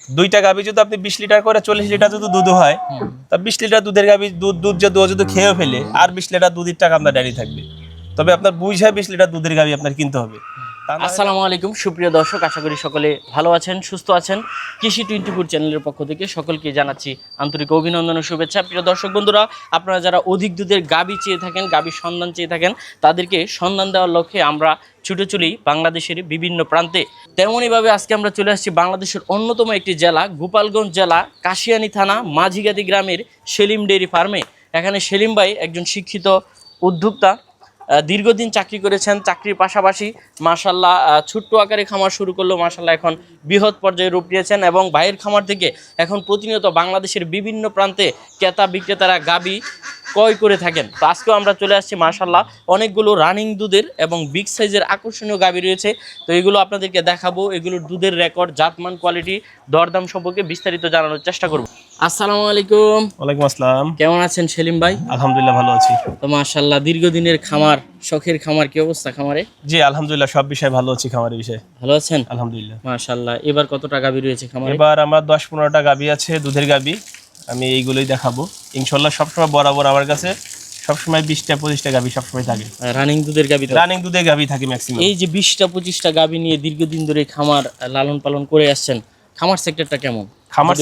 দুইটা গাভী যদি আপনি 20 লিটার করে 40 লিটার যদি দুধ হয়, তা 20 লিটার দুধের গাভী দুধ যদি খেয়ে ফেলে আর 20 লিটার দুধের টাকা আপনার ডায়রি থাকবে। তবে আপনার বুঝে 20 লিটার দুধের গাভী আপনার কিনতে হবে। আসসালামু আলাইকুম সুপ্রিয় দর্শক, আশা করি সকলে ভালো আছেন, সুস্থ আছেন। কৃষি 24 চ্যানেলের পক্ষ থেকে সকলকে জানাচ্ছি আন্তরিক অভিনন্দন ও শুভেচ্ছা। প্রিয় দর্শক বন্ধুরা, আপনারা যারা অধিক দুধের গাভী চেয়ে থাকেন, গাভীর সন্ধান চেয়ে থাকেন, তাদেরকে সন্ধান দেওয়ার লক্ষ্যে আমরা ছুটে চলি বাংলাদেশের বিভিন্ন প্রান্তে। তেমনইভাবে আজকে আমরা চলে আসছি বাংলাদেশের অন্যতম একটি জেলা, গোপালগঞ্জ জেলা কাশিয়ানী থানা মাঝিগাতি গ্রামের সেলিম ডেইরি ফার্মে। এখানে সেলিম ভাই একজন শিক্ষিত উদ্যোক্তা, দীর্ঘদিন চাকরি করেছেন। চাকরির পাশাপাশি মাশাল্লাহ ছোট্ট আকারে খামার শুরু করলেও মাশাল্লাহ এখন বৃহৎ পর্যায়ে রূপ নিয়েছেন এবং ভাইয়ের খামার থেকে এখন প্রতিনিয়ত বাংলাদেশের বিভিন্ন প্রান্তে ক্রেতা বিক্রেতারা গাভী ক্রয় করে থাকেন। তো আজকেও আমরা চলে আসছি মাশাল্লাহ অনেকগুলো রানিং দুধের এবং বিগ সাইজের আকর্ষণীয় গাভী রয়েছে। তো এগুলো আপনাদেরকে দেখাবো, এগুলোর দুধের রেকর্ড, জাতমান, কোয়ালিটি, দরদাম সম্পর্কে বিস্তারিত জানানোর চেষ্টা করব। আসসালামু আলাইকুম। ওয়ালাইকুম আসসালাম। কেমন আছেন সেলিম ভাই? আলহামদুলিল্লাহ ভালো আছি। তো মাশাল্লাহ দীর্ঘদিনের খামার, শখের খামার, কি অবস্থা খামারে? জি আলহামদুলিল্লাহ, সব বিষয় ভালো আছি, খামারের বিষয়ে ভালো আছেন আলহামদুলিল্লাহ। মাশাল্লাহ। এবার কতটা গাভী রয়েছে খামারে? এবার আমার 10-15টা গাভী আছে, দুধের গাভী। আমি এইগুলোই দেখাবো ইনশাল্লাহ। সবসময় বরাবর আমার কাছে সবসময় 20টা-25টা গাভী সবসময় থাকে। রানিং দুধের গাভী? রানিং দুধের গাভী থাকে ম্যাক্সিমাম। এই যে 20টা-25টা গাভী নিয়ে দীর্ঘদিন ধরে খামার লালন পালন করে আসছেন, খামার সেক্টরটা কেমন? খামার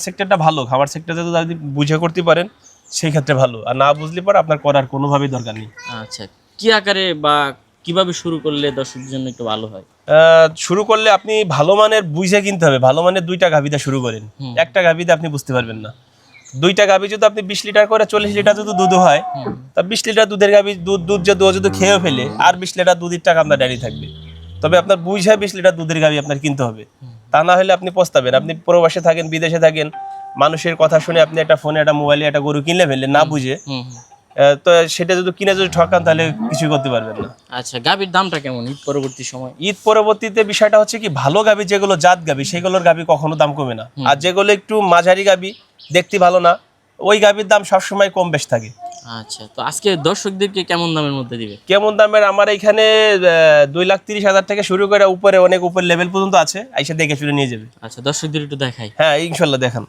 সেক্টরটা ভালো। খামার সেক্টরটা যদি বুঝে করতে পারেন সেই ক্ষেত্রে ভালো, আর না বুঝলে পরে আপনার করার কোনোভাবেই দরকার নেই। আচ্ছা, কি আকারে বা কিভাবে শুরু করলে দর্শকদের জন্য একটু ভালো হয়? শুরু করলে আপনি ভালো মানের বুঝে কিনতে হবে। ভালো মানের 2টা গাভীতে শুরু করেন, একটা গাভীতে আপনি বুঝতে পারবেন না। 2টা গাভী যদি আপনি 20 লিটার করে 40 লিটার যদি দুধ হয়, তা 20 লিটার দুধের গাভী দুধ যদি খেয়ে ফেলে আর 20 লিটার দুধের টাকা আপনার ডায়রি থাকবে। তবে আপনার বুঝে 20 লিটার দুধের গাভী আপনার কিনতে হবে। তা না হলে আপনি পস্তাবেন। আপনি প্রবাসে থাকেন, বিদেশে থাকেন, মানুষের কথা শুনে আপনি একটা ফোনে, একটা মোবাইলে একটা গরু কিনলে ফেললেন না বুঝে, তো সেটা যদি কিনে যদি ঠকান তাহলে কিছুই করতে পারবেন না। আচ্ছা, গাভীর দামটা কেমন ঈদ পরবর্তী সময়? ঈদ পরবর্তীতে বিষয়টা হচ্ছে কি, ভালো গাভী যেগুলো জাত গাভী সেগুলোর গাভী কখনো দাম কমে না। আর যেগুলো একটু মাঝারি গাভী, দেখতে ভালো না, ওই গাভীর দাম সবসময় কম বেশ থাকে। আচ্ছা, তো আজকে দর্শকদেরকে কেমন দামের মধ্যে দিবে? কেমন দামের? আমার এখানে 2,30,000 থেকে শুরু করে উপরে অনেক উপর লেভেল পর্যন্ত আছে, আইসা দেখে শুনে নিয়ে যাবে। আচ্ছা, দর্শকদের একটু দেখাই। হ্যাঁ ইনশাল্লাহ দেখান।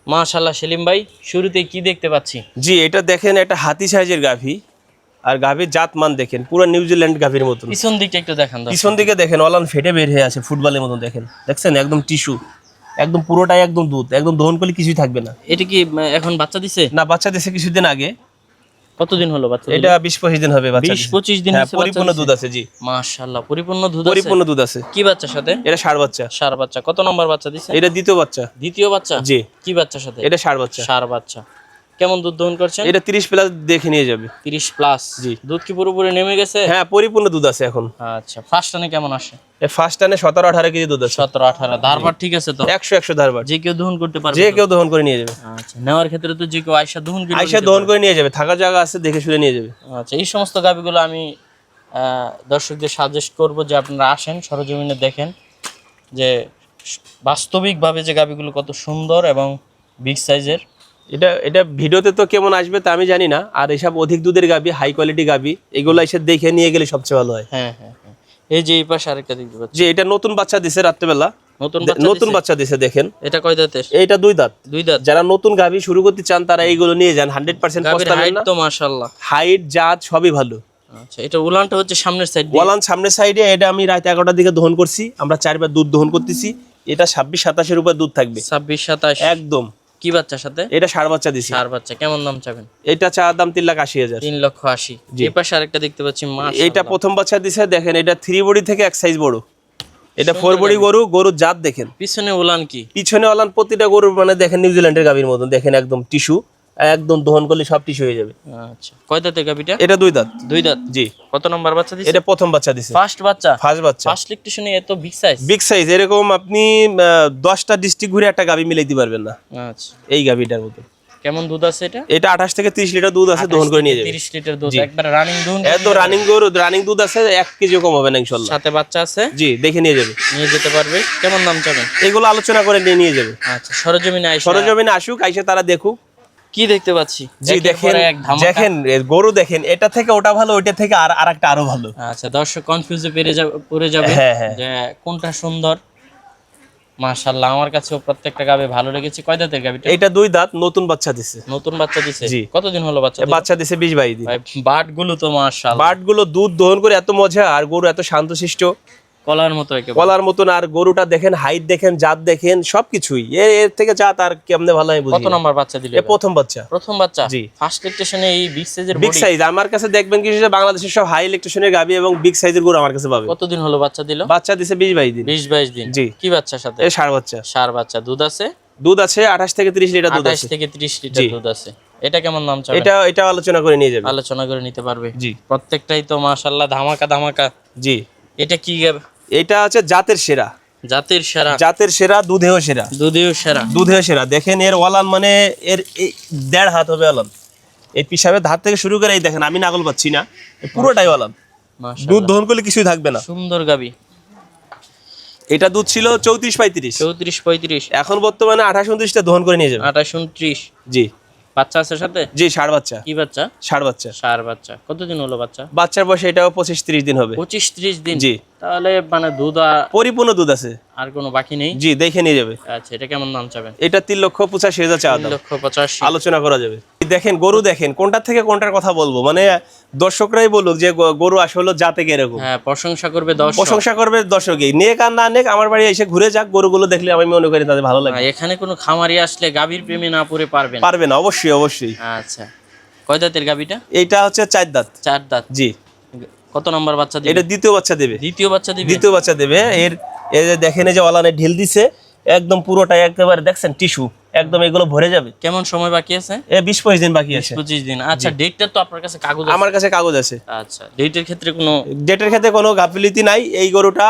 মাশাআল্লাহ সেলিম ভাই, শুরুতেই কি দেখতে পাচ্ছি? জি এটা দেখেন, একটা হাতি সাইজের গাভী, আর গাভীর জাত মান দেখেন পুরো নিউজিল্যান্ড গাভীর মতন। পিছন দিকটা একটু দেখান। পিছন দিকে দেখেন অলান ফেটে বের হয়ে আছে ফুটবলের মতন, দেখছেন একদম টিস্যু, একদম পুরোটাই একদম দুধ, একদম দহন করলে কিছুই থাকবে না। এটা কি এখন বাচ্চা দিছে? না, বাচ্চা দিছে কিছুদিন আগে। কতদিন হলো বাচ্চা? এটা 20-25 দিন হবে বাচ্চা। 20-25 দিন হচ্ছে পরিপূর্ণ দুধ আছে। জি মাশাআল্লাহ, পরিপূর্ণ দুধ আছে। পরিপূর্ণ দুধ আছে। কি বাচ্চার সাথে? এটা ষাঁড় বাচ্চা। ষাঁড় বাচ্চা। কত নম্বর বাচ্চা দিছে? এটা দ্বিতীয় বাচ্চা। দ্বিতীয় বাচ্চা? জি। কি বাচ্চার সাথে? এটা ষাঁড় বাচ্চা। ষাঁড় বাচ্চা। কেমন দুধ দহন করছেন? এটা 30 প্লাস দেখে নিয়ে যাবে। 30 প্লাস? জি। দুধ কি পুরোপুরি নেমে গেছে? হ্যাঁ পরিপূর্ণ দুধ আছে এখন। আচ্ছা, ফার্স্ট টানে কেমন আসে? ফার্স্ট টানে 17-18 কেজি দুধ আছে। 17-18 ধারবার ঠিক আছে তো? 100 ধারবার। যে কেউ দহন করতে পারবে? যে কেউ দহন করে নিয়ে যাবে। আচ্ছা, নেওয়ার ক্ষেত্রে তো যে কেউ আয়শা দহন করে নিয়ে যাবে, থাকার জায়গা আছে, দেখে শুনে নিয়ে যাবে। আচ্ছা, এই সমস্ত গাভিগুলো আমি দর্শকদের সাজেস্ট করব যে আপনারা আসেন, সরজমিনে দেখেন যে বাস্তবিকভাবে যে গাভিগুলো কত সুন্দর এবং বিগ সাইজের। এটা ভিডিওতে তো কেমন আসবে তা আমি জানি না। আর এসব অধিক দুধের গাভী, হাই কোয়ালিটি গাভী, এগুলো এসে দেখে নিয়ে গেলে সবচেয়ে ভালো হয়। হ্যাঁ হ্যাঁ হ্যাঁ, এই যে এই পাশে আরেকটা দেখতে পাচ্ছি। যে এটা নতুন বাচ্চা দিছে রাত্রেবেলা, নতুন বাচ্চা দিছে দেখেন। এটা কয় দাঁতের? এটা 2 দাঁত। 2 দাঁত। যারা নতুন গাভী শুরু করতে চান তারা এইগুলো নিয়ে যান, 100% পস্তাবেন না। তো মাশাআল্লাহ হাইট জাত সবই ভালো। আচ্ছা, এটা উলানটা হচ্ছে সামনের সাইড। ওলান সামনের সাইডে। এটা আমি রাত 11টার দিকে দহন করছি, আমরা 4 বার দুধ দহন করতেছি। এটা 26-27 এর উপর দুধ থাকবে। 26-27 একদম। কি বাচ্চার সাথে? এটা ষাঁড় বাচ্চা দিছি। ষাঁড় বাচ্চা। কেমন দাম চাবেন? এটা চা দাম 3,80,000। 3,80,000। এই পাশে আরেকটা দেখতে পাচ্ছি। মাশাআল্লাহ, এটা প্রথম বাচ্চা দিছে দেখেন। এটা 3 বডি থেকে এক সাইজ বড়। এটা 4 বডি গরু। গরুর জাত দেখেন। পিছনে উলান কি? পিছনে ওলান প্রতিটা গরুর মানে দেখেন নিউজিল্যান্ডের গাভীর মতন দেখেন, একদম টিস্যু, একদম দহন করলে সব টিস্যু হয়ে যাবে। আচ্ছা, কয় দাঁতের গাভীটা? এটা 2 দাঁত। 2 দাঁত। জি। কত নম্বর বাচ্চা দিছে? এটা প্রথম বাচ্চা দিছে। ফার্স্ট বাচ্চা? ফার্স্ট বাচ্চা। ফার্স্ট ল্যাকটেশনে এত বিগ সাইজ? Big size. এরকম আপনি 10টা ডিস্ট্রিক্ট ঘুরে একটা গাভী মিলাইতে পারবেন না আচ্ছা, এই গাভীটার মতো। কেমন দুধ আছে এটা? এটা 28 থেকে 30 লিটার দুধ আছে, দহন করে নিয়ে যাবে। 30 লিটার দুধ একবার রানিং দুধ। এত রানিং গরু, রানিং দুধ আছে, 1 কেজিও কম হবে না ইনশাআল্লাহ। সাথে বাচ্চা আছে? জি, দেখে নিয়ে যাবে। নিয়ে যেতে পারবে। কেমন দাম চাবেন? এগুলো আলোচনা করে নিয়ে যাবে। আচ্ছা, সরজমিনে আসুক, আইসা তারা দেখুক, কি দেখতে পাচ্ছি? জি একের দেখেন, পরে এক ধামাকা। দেখেন গরু দেখেন, এটা থেকে ওটা ভালো, ওইটা থেকে আর একটা আরো ভালো। আচ্ছা, দর্শক কনফিউজে পড়ে যাবে হ্যাঁ, হ্যাঁ। যে কোনটা সুন্দর। মাশাআল্লাহ, আমার কাছেও প্রত্যেকটা গাবে ভালো লেগেছে। কয় দাঁতের গাবিটা? এটা 2 দাঁত, নতুন বাচ্চা দিছে। নতুন বাচ্চা দিছে? জি। কতদিন হলো বাচ্চা দিল? বাচ্চা দিছে 20-22 দিন। ভাই বাট গুলো তো মাশাআল্লাহ বাট গুলো দুধ দহন করে এত মজা, আর গরু এত শান্তশিষ্ট, কলার মতো একেবারে। কলার মতন। আর গরুটা দেখেন, হাইট দেখেন, জাত দেখেন, সবকিছুই এর থেকে জাত আর কেমনে ভালো আমি বুঝি কত না। নাম্বার বাচ্চা দিল? এ প্রথম বাচ্চা। প্রথম বাচ্চা? জি। ফার্স্ট লেকটেশনে এই বিগ সাইজের বিগ বডি। সাইজ আমার কাছে দেখবেন কি, যে বাংলাদেশের সব হাই ইলেকট্রিশনের গাবি এবং বিগ সাইজের গরু আমার কাছে পাবে। কতদিন হলো বাচ্চা দিল? বাচ্চা দিছে 20-22 দিন। 20-22 দিন। জি। কি বাচ্চার সাথে? এ ষাঁড় বাচ্চা। ষাঁড় বাচ্চা। দুধ আছে? দুধ আছে 28 থেকে 30 লিটার দুধ 28 আছে। থেকে 30 লিটার জি। দুধ আছে। এটা কেমন দাম চাবেন? এটা আলোচনা করে নিয়ে যাবে। আলোচনা করে নিতে পারবে। জি। প্রত্যেকটাই তো মাশাআল্লাহ ধামাকা ধামাকা। জি। এটা কি এটা হচ্ছে জাতের সেরা। জাতের সেরা? জাতের সেরা, দুধেও সেরা। দুধেও সেরা? দুধেও সেরা। দেখেন এর ওলান, মানে এর 1.5 হাত হবে ওলান। এই পিসাবের ধার থেকে শুরু করে এই দেখেন, আমি নাগল পাচ্ছি না, পুরোটাই ওলান। দুধ মাশাআল্লাহ, দহন করলে কিছুই থাকবে না। সুন্দর গাবি। এটা দুধ ছিল 34-35, 34-35, এখন বর্তমানে 28-29টা দহন করে নিয়ে যাবে। 28-29। জি। বাচ্চা আছে সাথে? জি, ষাঁড় বাচ্চা। কি বাচ্চা? ষাঁড় বাচ্চা। ষাঁড় বাচ্চা। কতদিন হলো বাচ্চা? বাচ্চার বয়স এটাও 25-30 দিন হবে। 25-30 দিন? জি। তাহলে মানে দুধ পরিপূর্ণ দুধ আছে। আর কোনো বাকি নেই? জি, দেখে নিয়ে যাবে। আচ্ছা, এটা কেমন দাম চাবেন? এটা 3,85,000 চাওয়া দাম। 3,85,000। আলোচনা করা যাবে। দেখেন গরু দেখেন, কোনটা থেকে কোনটার কথা বলবো, মানে দর্শকরাই বলুক যে গরু আসলে জাতে কিরকম। হ্যাঁ, প্রশংসা করবে দর্শক। প্রশংসা করবে দর্শকই, নেক আর না নেক, আমার বাড়ি এসে ঘুরে যাক, গরুগুলো দেখলে আমি মনে করি তাদের ভালো লাগে। এখানে কোনো খামারি আসলে গাভীর প্রেমে না পড়ে পারবেন? পারবে না, অবশ্যই অবশ্যই। আচ্ছা, কয় দাঁতের গাভীটা? এইটা হচ্ছে 4 দাঁত। 4 দাঁত। জি। কত নম্বর বাচ্চা দিবে? এটা দ্বিতীয় বাচ্চা দেবে। দ্বিতীয় বাচ্চা দিবে? দ্বিতীয় বাচ্চা দেবে। এই যে দেখেন, এই যে ওলানে ঢিল দিছে, একদম পুরোটাই একেবারে দেখছেন টিস্যু, একদম এগুলো ভরে যাবে। কেমন সময় বাকি আছে? 20-25 দিন বাকি আছে। 25 দিন। আচ্ছা, ডেটটা তো আপনার কাছে কাগজ আছে? আমার কাছে কাগজ আছে। আচ্ছা, ডেটের ক্ষেত্রে কোনো? ডেটের ক্ষেত্রে কোনো গাফিলতি নাই। এই গরুটা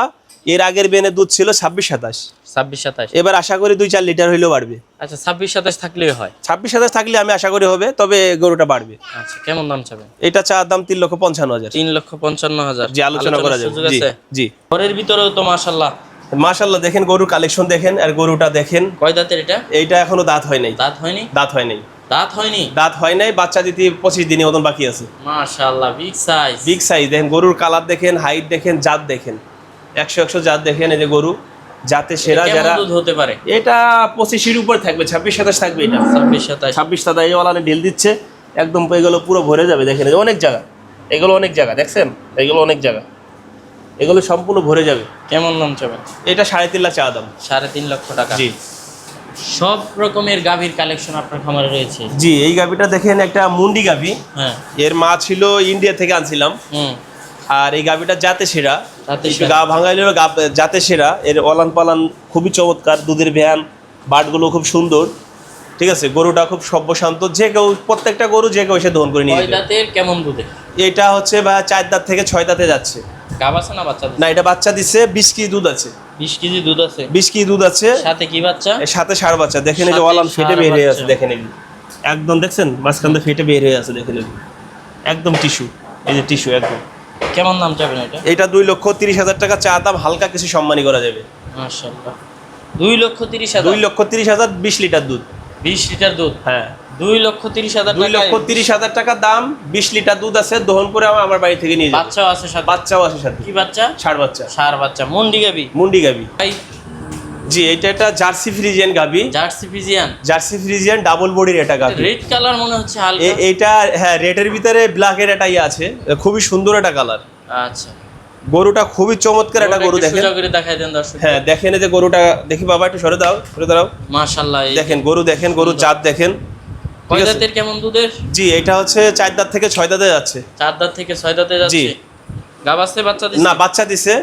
এর আগের বেনে দুধ ছিল 26-27, 26-27। এবার আশা করি 2-4 লিটার হইলেও বাড়বে। আচ্ছা, 26-27 থাকলেই হয়? 26-27 থাকলে আমি আশা করি হবে, তবে গরুটা বাড়বে। আচ্ছা, কেমন দাম চাবেন? এটা চা দাম 3,55,000। 3,55,000। জি, আলোচনা করা যাবে। সুযোগ জি আছে? জি। ঘরের ভিতরেও তো মাশাআল্লাহ। মাশাআল্লাহ, দেখেন গরুর কালেকশন দেখেন, আর গরুটা দেখেন। কয় দাঁতের এটা? এইটা এখনো দাঁত হয় নাই। দাঁত হয়নি? দাঁত হয় নাই। দাঁত হয়নি? দাঁত হয় নাই, বাচ্চা দিতে 25 দিনের মতন বাকি আছে। মাশাআল্লাহ, বিগ সাইজ। Big size. দেখেন গরুর কালার দেখেন, হাইট দেখেন, জাত দেখেন, 100 জাত দেখেন। এই যে গরু জাতে সেরা কেমন যারা, দুধ হতে পারে? এটা 25-এর উপর থাকবে, 26-27 থাকবে। এটা 26-27। 26-27 এই ওলানে ঢিল দিচ্ছে, একদম এগুলো পুরো ভরে যাবে। দেখেন এই যে অনেক জায়গা, এগুলো অনেক জায়গা, দেখছেন এগুলো অনেক জায়গা, এগুলো সম্পূর্ণ ভরে যাবে। কেমন দাম চাবেন? এটা 3.5 লাখ চা দাম। 3.5 লক্ষ টাকা। জি সব রকমের গাভীর কালেকশন আপনার খামারে রয়েছে? জি। এই গাভিটা দেখেন, একটা মুন্ডি গাভি। হ্যাঁ। এর মা ছিল ইন্ডিয়া থেকে আনছিলাম। হুম। আর এই গাভিটা জাতে সেরা, জাতে একটু সেরা। গা ভাঙাইলেও জাতে সেরা। এর অলান পালান খুবই চমৎকার, দুধের ভ্যান, বাটগুলো খুব সুন্দর। ঠিক আছে, গরুটা খুব সভ্যশান্ত, যে কেউ, প্রত্যেকটা গরু যে কেউ এসে দহন করে নিয়ে কয় যাবে। দাঁতের, কেমন দুধে? এটা হচ্ছে বা 4 দাঁত থেকে 6 দাঁতে যাচ্ছে। গাব আছে না বাচ্চা? না, এটা বাচ্চা দিচ্ছে, 20 কেজি দুধ আছে। 20 কেজি দুধ আছে? 20 কেজি দুধ আছে। সাথে কি বাচ্চা? এর সাথে ষাঁড় বাচ্চা। দেখেন এই যে সাথে অলান ফেটে ষাঁড় বের হয়ে আছে, বাচ্চা। দেখেন এগুলো একদম, দেখছেন মাঝখান থেকে ফেটে বের হয়ে আছে, দেখেন এগুলো একদম টিস্যু। এই যে টিস্যু একদম। কেমন দাম চাবেন এটা? এটা 2,30,000 টাকা চা দাম, হালকা কিছু সম্মানী করা যাবে। মাশাআল্লাহ, 2,30,000। 2,30,000, 20 লিটার দুধ। 20 লিটার দুধ? হ্যাঁ, 2,30,000 টাকা। 2,30,000 টাকা দাম, 20 লিটার দুধ আছে, দহন করে আমার বাড়ি থেকে নিয়ে যাবে। বাচ্চাও আছে সাথে? বাচ্চাও আছে সাথে। কি বাচ্চা? ষাঁড় বাচ্চা। ষাঁড় বাচ্চা। মুন্ডি গাবি? মুন্ডি গাবি। ভাই, জি, এটা একটা জার্সি ফ্রিজিয়ান গাবি। Jersey Friesian? Jersey Friesian double বডির এটা গাবি। রেড কালার মনে হচ্ছে হালকা। এইটা হ্যাঁ, রেডের ভিতরে ব্ল্যাকের একটা ইয়ে আছে, খুবই সুন্দর একটা কালার। আচ্ছা, গরুটা খুবই চমৎকার একটা গরু। দেখেন, সোজা করে দেখাই দেন দর্শক। হ্যাঁ দেখেন এই যে গরুটা, দেখি বাবা একটু সরে দাও, সরে দাও। মাশাআল্লাহ, দেখেন গরু, দেখেন গরুর জাত দেখেন। কয় ঠিক আছে? দাঁতের, কেমন দুধের? জি, এটা হচ্ছে 4 দাঁত থেকে 6 দাঁতে যাচ্ছে। 4 দাঁত থেকে 6 দাঁতে যাচ্ছে? জি। গাব আছে, বাচ্চা দিছে? না, বাচ্চা দিছে,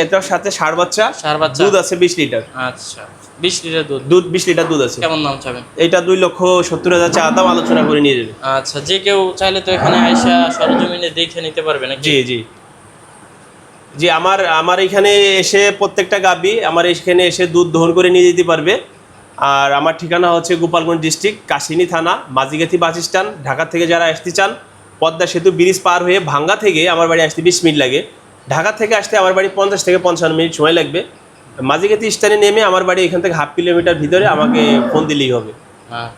এটার সাথে ষাঁড় বাচ্চা। ষাঁড় বাচ্চা। দুধ আছে 20 লিটার। আচ্ছা, 20 লিটার দুধ? 20 লিটার দুধ আছে। কেমন দাম চাবেন? এটা 2,70,000 চা দাম, আলোচনা করে নিয়ে যাবে। আচ্ছা, যে কেউ চাইলে তো এখানে আইসা সরজমিনে দেখে নিতে পারবে নাকি? জি জি জি। আমার এখানে এসে প্রত্যেকটা গাবি আমার এখানে এসে দুধ দহন করে নিয়ে যেতে পারবে। আর আমার ঠিকানা হচ্ছে গোপালগঞ্জ ডিস্ট্রিক্ট, কাশিনী থানা, মাঝিগাতি বাস স্ট্যান্ড। ঢাকা থেকে যারা আসতে চান, পদ্মা সেতু ব্রিজ পার হয়ে ভাঙ্গা থেকে আমার বাড়ি আসতে 20 মিনিট লাগে। ঢাকা থেকে আসতে আমার বাড়ি 50 থেকে 55 মিনিট সময় লাগবে। মাঝিগাতি স্ট্যান্ডে নেমে আমার বাড়ি এখান থেকে 1/2 কিলোমিটার ভিতরে, আমাকে ফোন দিলেই হবে। আচ্ছা।